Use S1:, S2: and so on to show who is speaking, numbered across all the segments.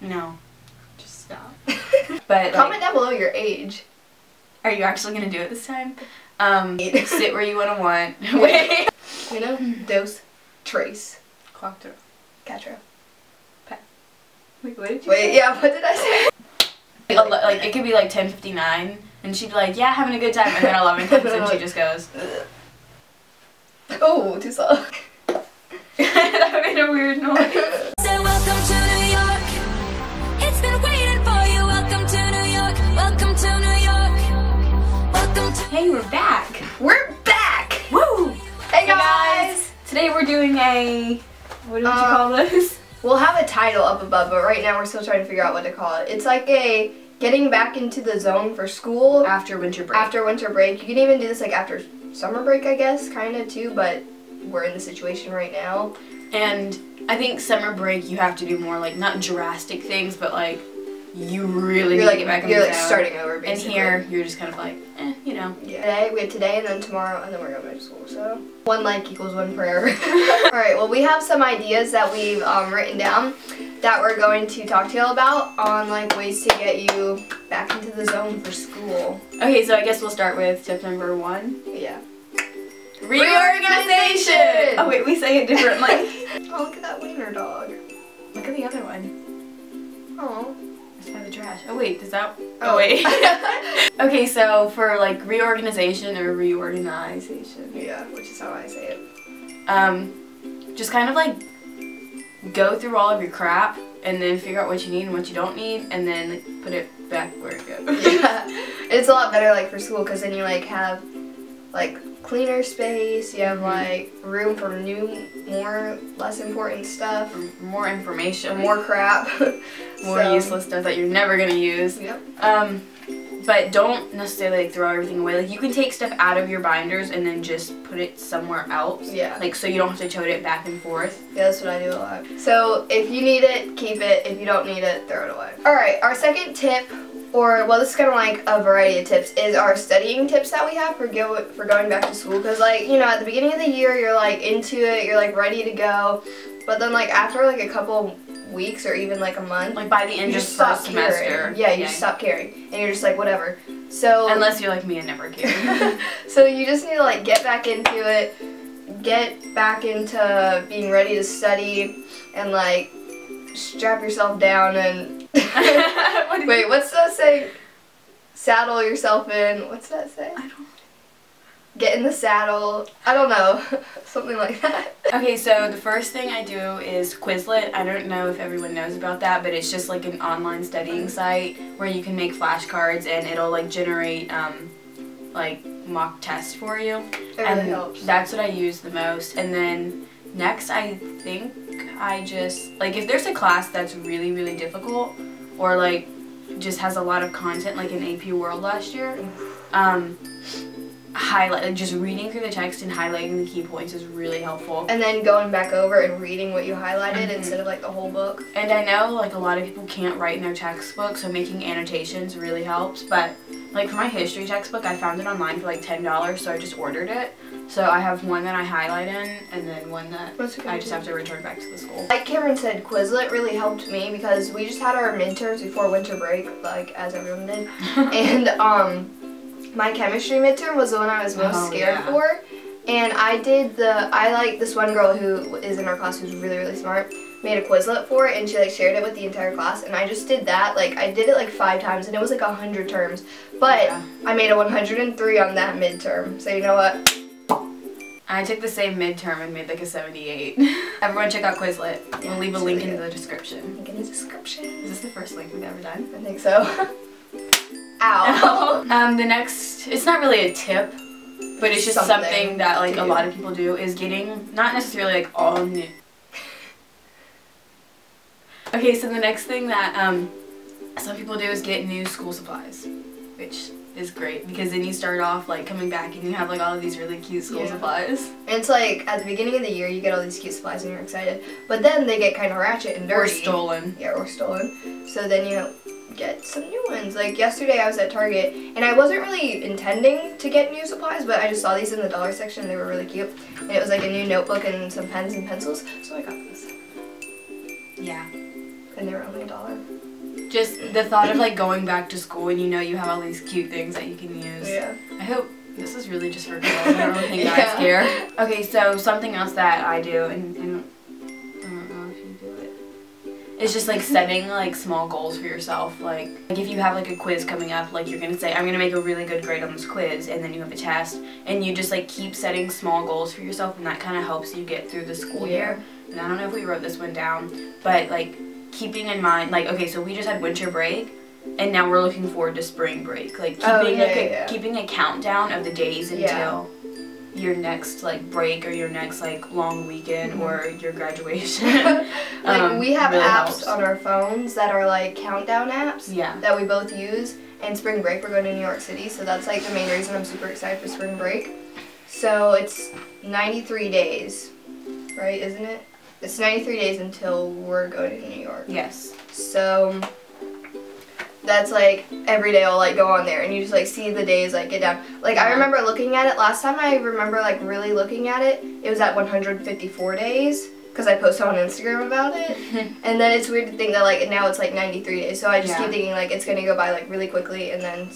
S1: No.
S2: Just stop.
S1: But
S2: comment down below your age.
S1: Are you actually gonna do it this time? Sit where you want.
S2: Wait. Uno, dos, tres.
S1: Cuatro.
S2: Cuatro.
S1: Wait, what did you
S2: say? Yeah, what did I say?
S1: Like, it could be like 10:59, and she'd be like, yeah, having a good time, and then 11 comes and she just goes,
S2: oh, too soft.
S1: That made a weird noise.
S3: So welcome to New York. It's been waiting for you. Welcome to New York. Welcome to New York. Welcome to...
S1: Hey, we're back.
S2: We're back.
S1: Woo!
S2: Hey guys.
S1: Today we're doing a, what would you call this?
S2: We'll have a title up above, but right now we're still trying to figure out what to call it. It's like a getting back into the zone for school.
S1: After winter break.
S2: After winter break. You can even do this like after summer break, I guess, kind of too, but we're in the situation right now.
S1: And I think summer break you have to do more like, not drastic things, but like, you really need to get back in the zone.
S2: You're like starting over, basically.
S1: And here, you're just kind of like, you know.
S2: Yeah. We have today and then tomorrow and then we're going back to school, so. One like equals one prayer. Alright, well we have some ideas that we've written down that we're going to talk to you about on like ways to get you back into the zone for school.
S1: Okay, so I guess we'll start with tip number 1.
S2: Yeah.
S1: Reorganization! Oh wait, we say it differently.
S2: Oh, look at that wiener dog.
S1: Look at the other one.
S2: Oh.
S1: By the trash. Oh wait, does that? Oh wait. Okay, so for like reorganization or reorganization.
S2: Yeah, which is how I say it.
S1: Just kind of like go through all of your crap and then figure out what you need and what you don't need and then put it back where it goes.
S2: Yeah, it's a lot better like for school because then you like have like cleaner space, you have like room for new, less important stuff.
S1: More information.
S2: More crap.
S1: More useless stuff that you're never gonna use.
S2: Yep.
S1: But don't necessarily like, throw everything away. Like you can take stuff out of your binders and then just put it somewhere else.
S2: Yeah.
S1: Like so you don't have to tote it back and forth.
S2: Yeah, that's what I do a lot. So if you need it, keep it. If you don't need it, throw it away. Alright, our second tip, or well this is kind of like a variety of tips, is our studying tips that we have for going back to school. Because like, you know, at the beginning of the year you're like into it, you're like ready to go. But then like after like a couple weeks or even like a month,
S1: like by the end of the first semester,
S2: yeah, you just stop caring and you're just like whatever. So
S1: unless you're like me and never care.
S2: So you just need to like get back into it, get back into being ready to study, and like strap yourself down and wait, what's that saying? Saddle yourself in. What's that say?
S1: I don't.
S2: Get in the saddle. I don't know. Something like that.
S1: Okay, so the first thing I do is Quizlet. I don't know if everyone knows about that, but it's just like an online studying site where you can make flashcards and it'll like generate like mock tests for you.
S2: It really helps.
S1: That's what I use the most. And then next I think I just, like if there's a class that's really, really difficult or like just has a lot of content like in AP World last year, like just reading through the text and highlighting the key points is really helpful. And
S2: then going back over and reading what you highlighted instead of like the whole book.
S1: And I know like a lot of people can't write in their textbook, so making annotations really helps. But like for my history textbook, I found it online for like $10, so I just ordered it. So I have one that I highlight in and then one that I just have to return back to the school.
S2: Like Cameron said, Quizlet really helped me because we just had our midterms before winter break, like as everyone did. And my chemistry midterm was the one I was most scared for, and I like this one girl who is in our class who's really, really smart, made a Quizlet for it, and she like shared it with the entire class, and I just did that, like I did it like 5 times, and it was like 100 terms, but I made a 103 on that midterm, so you know what?
S1: I took the same midterm and made like a 78. Everyone check out Quizlet. We'll leave a link in the description.
S2: Link in the description.
S1: Is this the first link we've ever done?
S2: I think so. Ow.
S1: The next, it's not really a tip, but it's just something that like a lot of people do, is getting, not necessarily like all new. Okay, so the next thing that some people do is get new school supplies, which is great because then you start off like coming back and you have like all of these really cute school supplies.
S2: And it's like at the beginning of the year you get all these cute supplies and you're excited, but then they get kind of ratchet and dirty.
S1: Or stolen.
S2: Yeah, or stolen. So then you get some new ones. Like yesterday I was at Target and I wasn't really intending to get new supplies, but I just saw these in the dollar section and they were really cute. And it was like a new notebook and some pens and pencils, so I got this.
S1: Yeah.
S2: And they were only $1.
S1: Just the thought of like going back to school and you know you have all these cute things that you can use.
S2: Yeah.
S1: I hope this is really just for girls. I don't really think guys care. Okay, so something else that I do, and I don't know if you do it, is just like setting like small goals for yourself. Like if you have like a quiz coming up, like you're gonna say, I'm gonna make a really good grade on this quiz, and then you have a test, and you just like keep setting small goals for yourself, and that kind of helps you get through the school year. And I don't know if we wrote this one down, but like keeping in mind, like, okay, so we just had winter break, and now we're looking forward to spring break. Like keeping a countdown of the days until your next like break or your next like long weekend or your graduation.
S2: Like we have
S1: really
S2: apps
S1: helps.
S2: on our phones that are like countdown apps that we both use. And spring break, we're going to New York City, so that's like the main reason I'm super excited for spring break. So it's 93 days, right? Isn't it? It's 93 days until we're going to New York.
S1: Yes.
S2: So that's like every day I'll like go on there and you just like see the days like get down. Like I remember looking at it last time. I remember like really looking at it. It was at 154 days because I posted on Instagram about it. And then it's weird to think that like now it's like 93 days. So I just keep thinking like it's gonna go by like really quickly and then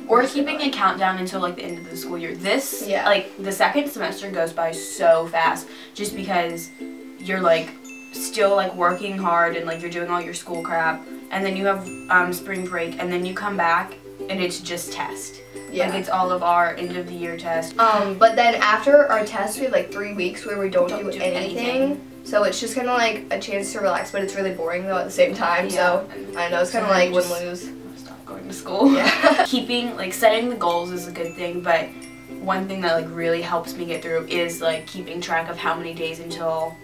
S1: or keeping a countdown until like the end of the school year. This like the second semester goes by so fast just because you're like still like working hard and like you're doing all your school crap, and then you have spring break, and then you come back and it's just test. Like it's all of our end of the year test.
S2: But then after our test we have like 3 weeks where we don't do anything. So it's just kind of like a chance to relax, but it's really boring though at the same time. So I know it's kind of like win-lose.
S1: Stop going to school. Keeping like setting the goals is a good thing, but one thing that like really helps me get through is like keeping track of how many days until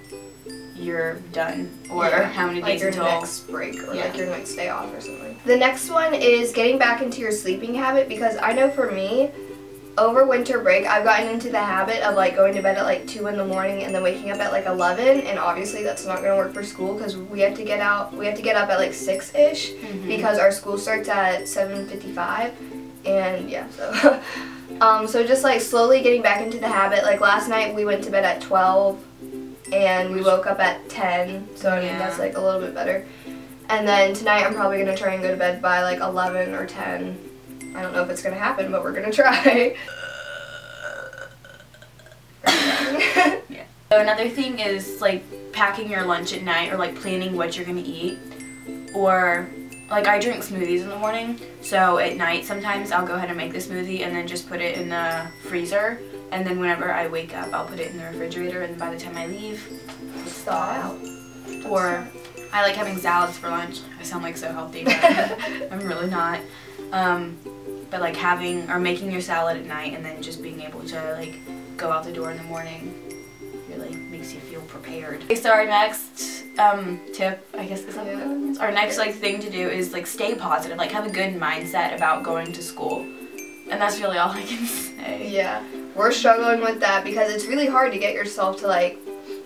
S1: you're done, or how many days
S2: like
S1: until
S2: your next break or like your next day off or something. The next one is getting back into your sleeping habit, because I know for me over winter break I've gotten into the habit of like going to bed at like 2 in the morning and then waking up at like 11, and obviously that's not going to work for school because we have to get up at like 6-ish because our school starts at 7:55, and so just like slowly getting back into the habit. Like last night we went to bed at 12 and we woke up at 10, so I mean that's like a little bit better. And then tonight I'm probably going to try and go to bed by like 11 or 10. I don't know if it's going to happen, but we're going to try.
S1: So another thing is like packing your lunch at night, or like planning what you're going to eat. Or like I drink smoothies in the morning, so at night sometimes I'll go ahead and make the smoothie and then just put it in the freezer. And then whenever I wake up, I'll put it in the refrigerator, and by the time I leave, it's thawed out. Or I like having salads for lunch. I sound like so healthy, but I'm really not. But like having or making your salad at night and then just being able to like go out the door in the morning really makes you feel prepared. Okay, so our next tip, I guess, is our next like thing to do is like stay positive, like have a good mindset about going to school. And that's really all I can say.
S2: Yeah, we're struggling with that because it's really hard to get yourself to like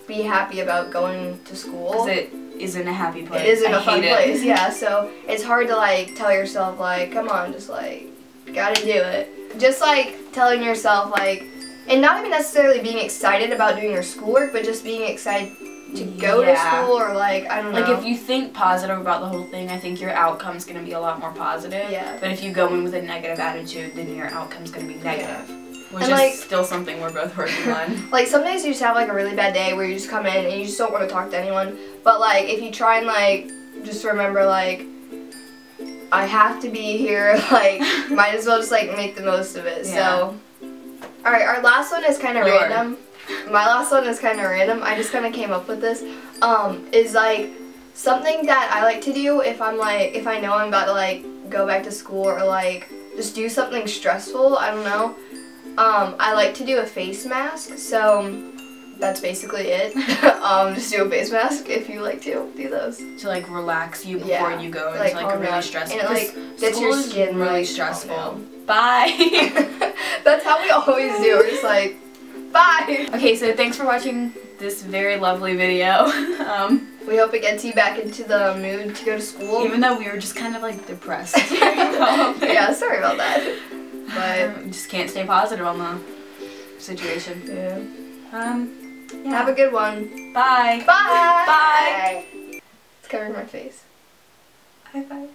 S2: be happy about going to school.
S1: Because it isn't a happy place.
S2: It isn't a fun place, yeah. So it's hard to like tell yourself like, come on, just like, gotta do it. Just like telling yourself like, and not even necessarily being excited about doing your schoolwork, but just being excited to go to school, or like, I don't know.
S1: Like if you think positive about the whole thing, I think your outcome's going to be a lot more positive.
S2: Yeah.
S1: But if you go in with a negative attitude, then your outcome's going to be negative. Which
S2: and
S1: is
S2: like,
S1: still something we're both working on.
S2: Like some days you just have like a really bad day where you just come in and you just don't want to talk to anyone. But like if you try and like just remember like, I have to be here, like might as well just like make the most of it. So alright, our last one is kind of random. My last one is kind of random. I just kind of came up with this. Is like something that I like to do if I'm like, if I know I'm about to like go back to school or like just do something stressful, I don't know. I like to do a face mask, so that's basically it. Just do a face mask if you like to do those.
S1: To like relax you before you go into like a really stressful.
S2: And it like gets your skin
S1: really stressful. Bye!
S2: That's how we always do. We're just like, bye!
S1: Okay, so thanks for watching this very lovely video.
S2: We hope it gets you back into the mood to go to school.
S1: Even though we were just kind of like depressed during the whole thing.
S2: Yeah, sorry about that. But
S1: just can't stay positive on the situation.
S2: Yeah.
S1: Yeah.
S2: Have a good one.
S1: Bye.
S2: Bye.
S1: Bye.
S2: covering my face.
S1: High five.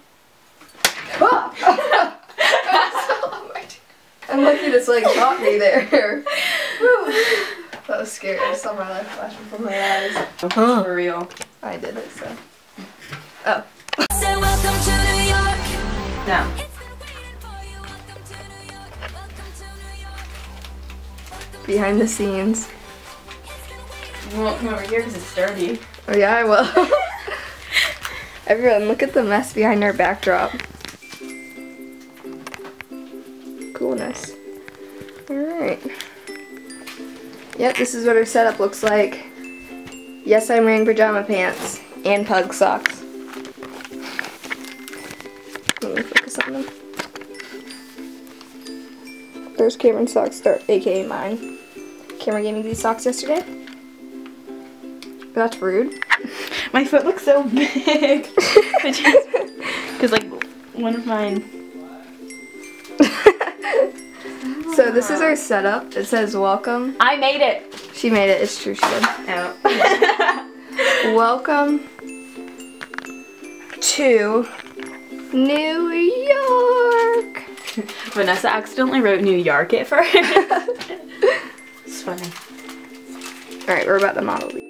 S2: I'm lucky this like caught me there. That was scary. I saw my life flash before my eyes.
S1: For real.
S2: I did it, so. Oh.
S3: Say welcome to New York.
S1: No.
S3: It's been waiting for you. Welcome to New York. Welcome to New York.
S2: Behind the scenes.
S1: You won't come over here because it's dirty.
S2: Oh yeah, I will. Everyone, look at the mess behind our backdrop. Coolness. Alright. Yep, this is what our setup looks like. Yes, I'm wearing pajama pants and pug socks. Let me focus on them. There's Cameron's socks, aka mine. Cameron gave me these socks yesterday. That's rude.
S1: My foot looks so big. Because like one of mine.
S2: So this is our setup. It says welcome.
S1: I made it.
S2: She made it. It's true, she did.
S1: Oh.
S2: Welcome to New York.
S1: Vanessa accidentally wrote New York at first. It's funny.
S2: Alright, we're about to model these.